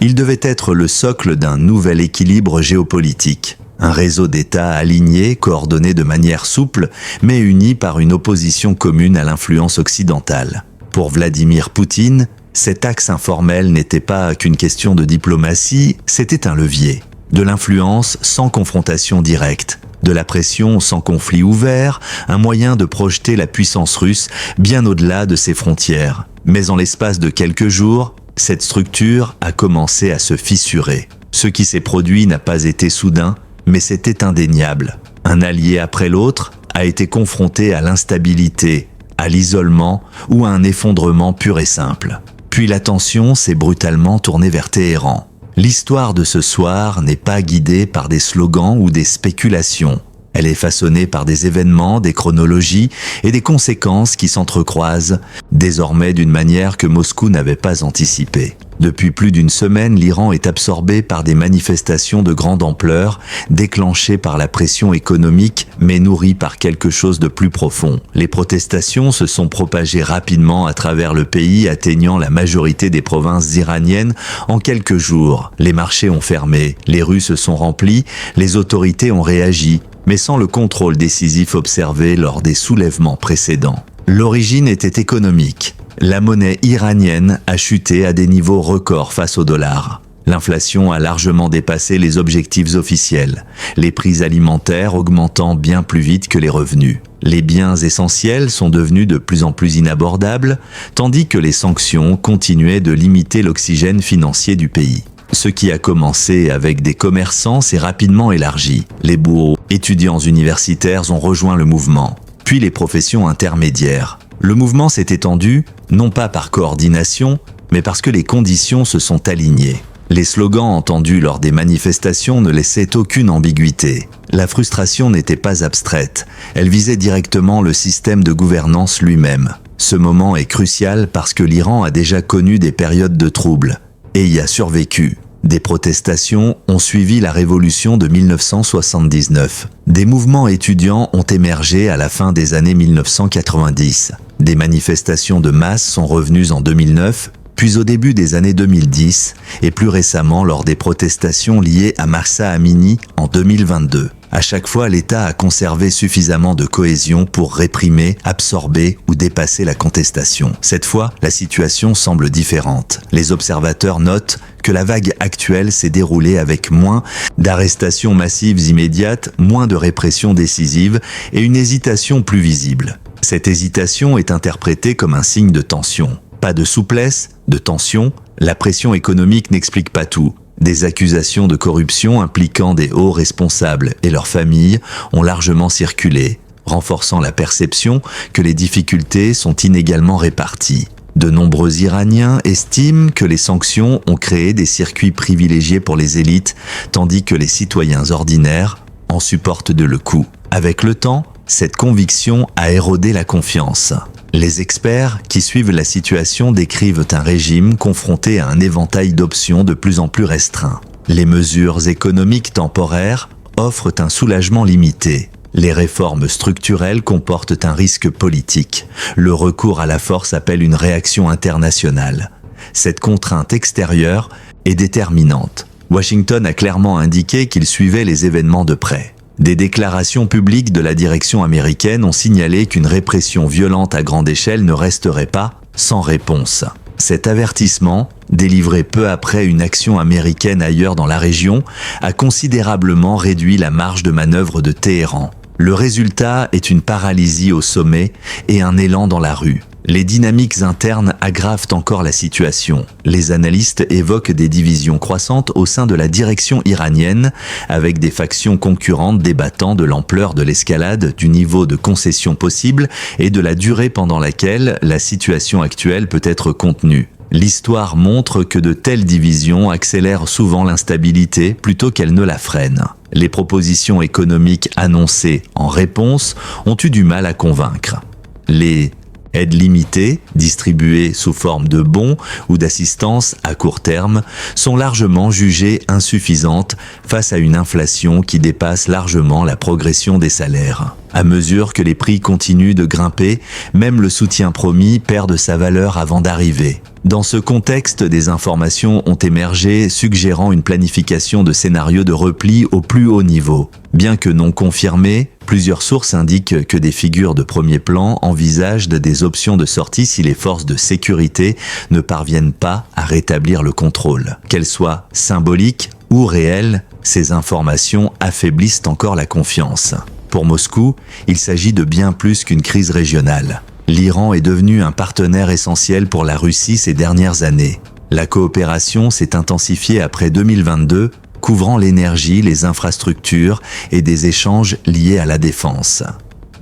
Il devait être le socle d'un nouvel équilibre géopolitique. Un réseau d'États alignés, coordonnés de manière souple, mais unis par une opposition commune à l'influence occidentale. Pour Vladimir Poutine, cet axe informel n'était pas qu'une question de diplomatie, c'était un levier. De l'influence sans confrontation directe, de la pression sans conflit ouvert, un moyen de projeter la puissance russe bien au-delà de ses frontières. Mais en l'espace de quelques jours, cette structure a commencé à se fissurer. Ce qui s'est produit n'a pas été soudain, mais c'était indéniable. Un allié après l'autre a été confronté à l'instabilité, à l'isolement ou à un effondrement pur et simple. Puis la tension s'est brutalement tournée vers Téhéran. L'histoire de ce soir n'est pas guidée par des slogans ou des spéculations. Elle est façonnée par des événements, des chronologies et des conséquences qui s'entrecroisent, désormais d'une manière que Moscou n'avait pas anticipée. Depuis plus d'une semaine, l'Iran est absorbé par des manifestations de grande ampleur, déclenchées par la pression économique, mais nourries par quelque chose de plus profond. Les protestations se sont propagées rapidement à travers le pays, atteignant la majorité des provinces iraniennes en quelques jours. Les marchés ont fermé, les rues se sont remplies, les autorités ont réagi, mais sans le contrôle décisif observé lors des soulèvements précédents. L'origine était économique. La monnaie iranienne a chuté à des niveaux records face au dollar. L'inflation a largement dépassé les objectifs officiels, les prix alimentaires augmentant bien plus vite que les revenus. Les biens essentiels sont devenus de plus en plus inabordables, tandis que les sanctions continuaient de limiter l'oxygène financier du pays. Ce qui a commencé avec des commerçants s'est rapidement élargi. Les bourreaux, étudiants universitaires ont rejoint le mouvement, puis les professions intermédiaires. Le mouvement s'est étendu, non pas par coordination, mais parce que les conditions se sont alignées. Les slogans entendus lors des manifestations ne laissaient aucune ambiguïté. La frustration n'était pas abstraite, elle visait directement le système de gouvernance lui-même. Ce moment est crucial parce que l'Iran a déjà connu des périodes de troubles, et y a survécu. Des protestations ont suivi la révolution de 1979. Des mouvements étudiants ont émergé à la fin des années 1990. Des manifestations de masse sont revenues en 2009, puis au début des années 2010, et plus récemment lors des protestations liées à Mahsa Amini en 2022. À chaque fois, l'État a conservé suffisamment de cohésion pour réprimer, absorber ou dépasser la contestation. Cette fois, la situation semble différente. Les observateurs notent que la vague actuelle s'est déroulée avec moins d'arrestations massives immédiates, moins de répression décisive et une hésitation plus visible. Cette hésitation est interprétée comme un signe de tension. Pas de souplesse, de tension, la pression économique n'explique pas tout. Des accusations de corruption impliquant des hauts responsables et leurs familles ont largement circulé, renforçant la perception que les difficultés sont inégalement réparties. De nombreux Iraniens estiment que les sanctions ont créé des circuits privilégiés pour les élites, tandis que les citoyens ordinaires en supportent le coût. Avec le temps, cette conviction a érodé la confiance. Les experts qui suivent la situation décrivent un régime confronté à un éventail d'options de plus en plus restreint. Les mesures économiques temporaires offrent un soulagement limité. Les réformes structurelles comportent un risque politique. Le recours à la force appelle une réaction internationale. Cette contrainte extérieure est déterminante. Washington a clairement indiqué qu'il suivait les événements de près. Des déclarations publiques de la direction américaine ont signalé qu'une répression violente à grande échelle ne resterait pas sans réponse. Cet avertissement, délivré peu après une action américaine ailleurs dans la région, a considérablement réduit la marge de manœuvre de Téhéran. Le résultat est une paralysie au sommet et un élan dans la rue. Les dynamiques internes aggravent encore la situation. Les analystes évoquent des divisions croissantes au sein de la direction iranienne, avec des factions concurrentes débattant de l'ampleur de l'escalade, du niveau de concession possible et de la durée pendant laquelle la situation actuelle peut être contenue. L'histoire montre que de telles divisions accélèrent souvent l'instabilité plutôt qu'elles ne la freinent. Les propositions économiques annoncées en réponse ont eu du mal à convaincre. Les Aides limitées, distribuées sous forme de bons ou d'assistance à court terme, sont largement jugées insuffisantes face à une inflation qui dépasse largement la progression des salaires. À mesure que les prix continuent de grimper, même le soutien promis perd de sa valeur avant d'arriver. Dans ce contexte, des informations ont émergé suggérant une planification de scénarios de repli au plus haut niveau. Bien que non confirmées, plusieurs sources indiquent que des figures de premier plan envisagent des options de sortie si les forces de sécurité ne parviennent pas à rétablir le contrôle. Qu'elles soient symboliques ou réelles, ces informations affaiblissent encore la confiance. Pour Moscou, il s'agit de bien plus qu'une crise régionale. L'Iran est devenu un partenaire essentiel pour la Russie ces dernières années. La coopération s'est intensifiée après 2022, couvrant l'énergie, les infrastructures et des échanges liés à la défense.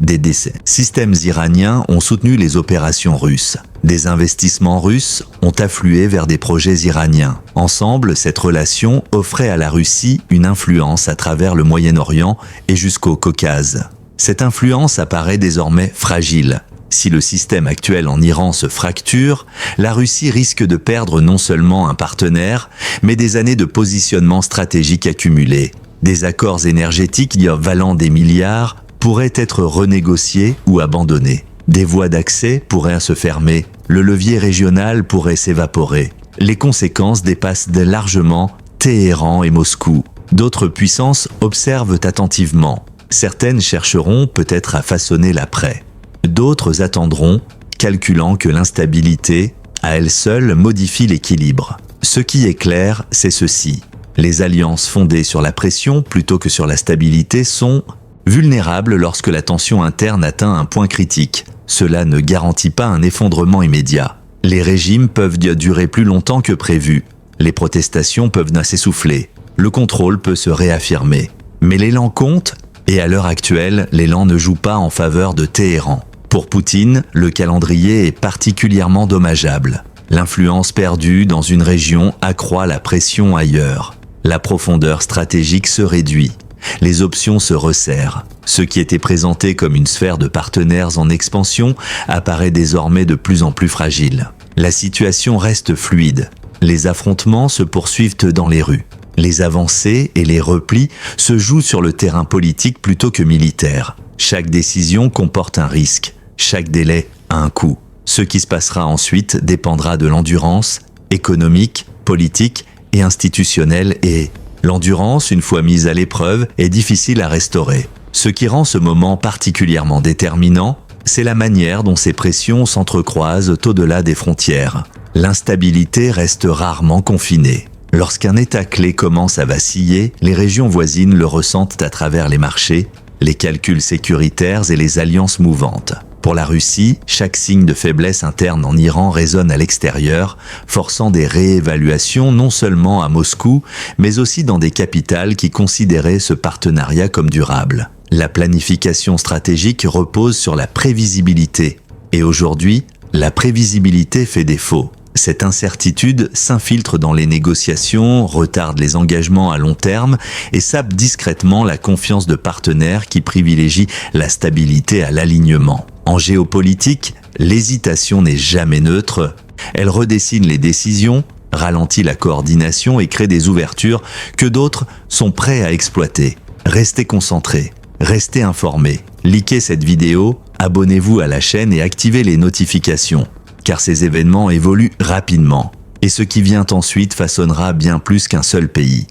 Des systèmes iraniens ont soutenu les opérations russes. Des investissements russes ont afflué vers des projets iraniens. Ensemble, cette relation offrait à la Russie une influence à travers le Moyen-Orient et jusqu'au Caucase. Cette influence apparaît désormais fragile. Si le système actuel en Iran se fracture, la Russie risque de perdre non seulement un partenaire, mais des années de positionnement stratégique accumulées. Des accords énergétiques valant des milliards pourraient être renégociés ou abandonnés. Des voies d'accès pourraient se fermer, le levier régional pourrait s'évaporer. Les conséquences dépassent largement Téhéran et Moscou. D'autres puissances observent attentivement. Certaines chercheront peut-être à façonner l'après. D'autres attendront, calculant que l'instabilité, à elle seule, modifie l'équilibre. Ce qui est clair, c'est ceci. Les alliances fondées sur la pression plutôt que sur la stabilité sont vulnérables lorsque la tension interne atteint un point critique. Cela ne garantit pas un effondrement immédiat. Les régimes peuvent durer plus longtemps que prévu. Les protestations peuvent s'essouffler. Le contrôle peut se réaffirmer. Mais l'élan compte, et à l'heure actuelle, l'élan ne joue pas en faveur de Téhéran. Pour Poutine, le calendrier est particulièrement dommageable. L'influence perdue dans une région accroît la pression ailleurs. La profondeur stratégique se réduit. Les options se resserrent. Ce qui était présenté comme une sphère de partenaires en expansion apparaît désormais de plus en plus fragile. La situation reste fluide. Les affrontements se poursuivent dans les rues. Les avancées et les replis se jouent sur le terrain politique plutôt que militaire. Chaque décision comporte un risque. Chaque délai a un coût. Ce qui se passera ensuite dépendra de l'endurance économique, politique et institutionnelle et l'endurance, une fois mise à l'épreuve, est difficile à restaurer. Ce qui rend ce moment particulièrement déterminant, c'est la manière dont ces pressions s'entrecroisent au-delà des frontières. L'instabilité reste rarement confinée. Lorsqu'un État clé commence à vaciller, les régions voisines le ressentent à travers les marchés, les calculs sécuritaires et les alliances mouvantes. Pour la Russie, chaque signe de faiblesse interne en Iran résonne à l'extérieur, forçant des réévaluations non seulement à Moscou, mais aussi dans des capitales qui considéraient ce partenariat comme durable. La planification stratégique repose sur la prévisibilité. Et aujourd'hui, la prévisibilité fait défaut. Cette incertitude s'infiltre dans les négociations, retarde les engagements à long terme et sape discrètement la confiance de partenaires qui privilégient la stabilité à l'alignement. En géopolitique, l'hésitation n'est jamais neutre. Elle redessine les décisions, ralentit la coordination et crée des ouvertures que d'autres sont prêts à exploiter. Restez concentrés, restez informés. Likez cette vidéo, abonnez-vous à la chaîne et activez les notifications. Car ces événements évoluent rapidement, et ce qui vient ensuite façonnera bien plus qu'un seul pays.